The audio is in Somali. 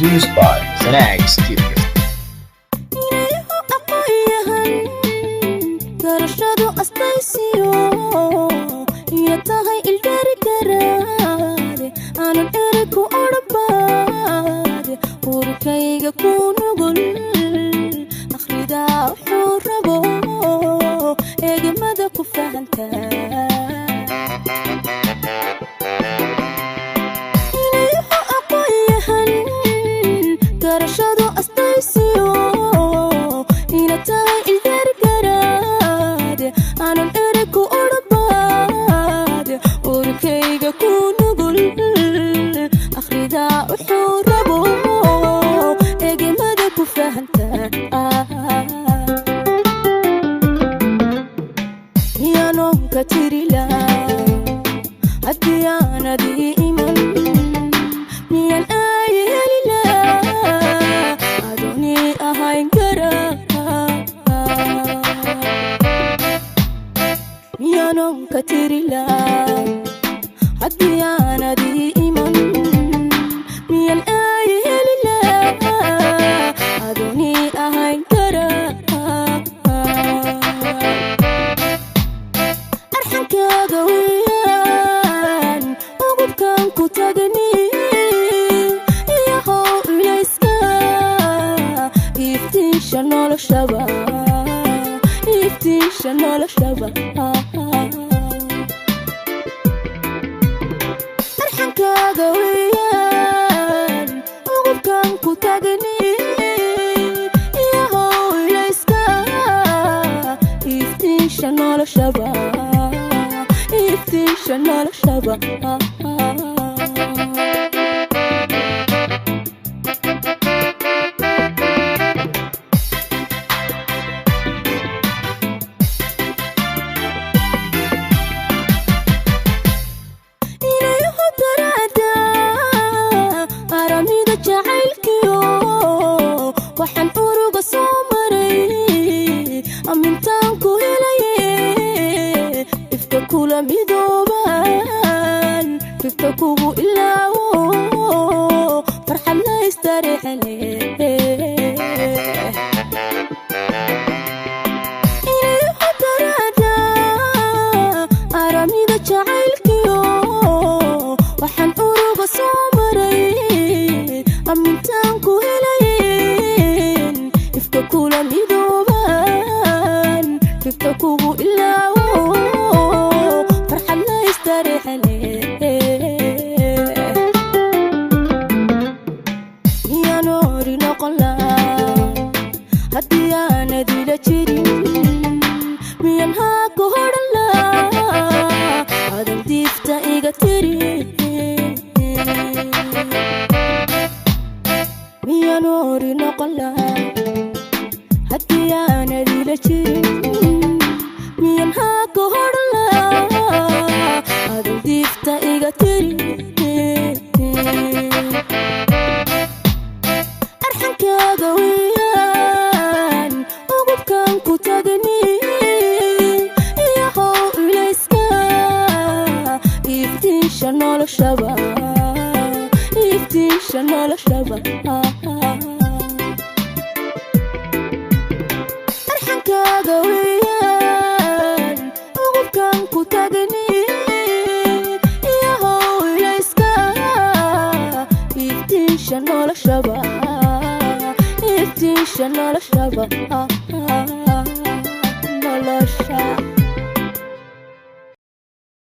produced by Zanag Studios. garashadu astaysiyo iyo tahay ilgari garaade aanan erku odhabaade urkayga ku nugul akhrida wuxuu rabo eegmada ku fahantaa garashadu astaysiyo iyo tahay ilgari garaade aanan erku odhabaade urkayga ku nugul akhrida wuxuu rabo eegmada ku fahantaa miyaanoon ka tirila haddii aanadii iman miyan aayelila adooni ahayn kara miyaanoon ka tirila haddii aanadii iman miyan aayelila adooni ahayn kara arxankaaga weeyaan ugubkan ku tagni iyahow ilayska iftiisha noloshaba iftiisha noloshaba arxankaaga weeyaan ugubkan ku tagni iyahow ilayska iftiisha noloshaba iftiisha noloshaba inayahu daraada aramida jacaylkiyo waxaan uruga soo maray amintaan ku helaye ifka kula midooban ifka kugu ilaawo farxad la istareexane inayahu daraada aramida jacaylkiyo waxaan uruga soo maray amintaan ku helayen ifka kula midooban ifka kugu ilaawo farxad la istareexane miyaan ori noqon lahaa haddii aanadila jirin miyan haa ku hodhan lahaa adan diifta iga tiri miyaan ori noqon lahaa haddii aanadila jirin miyan haa ku hodhan lahaa adan diifta iga tiri arxankaaga weeyaan ugubkan ku tagni iyahow ilayska iftiisha noloshaba iftiisha noloshaba arxankaaga weeyaan ugubkan ku tagni iyahow ilayska iftiisha noloshaba iftiisha noloshaba nolosha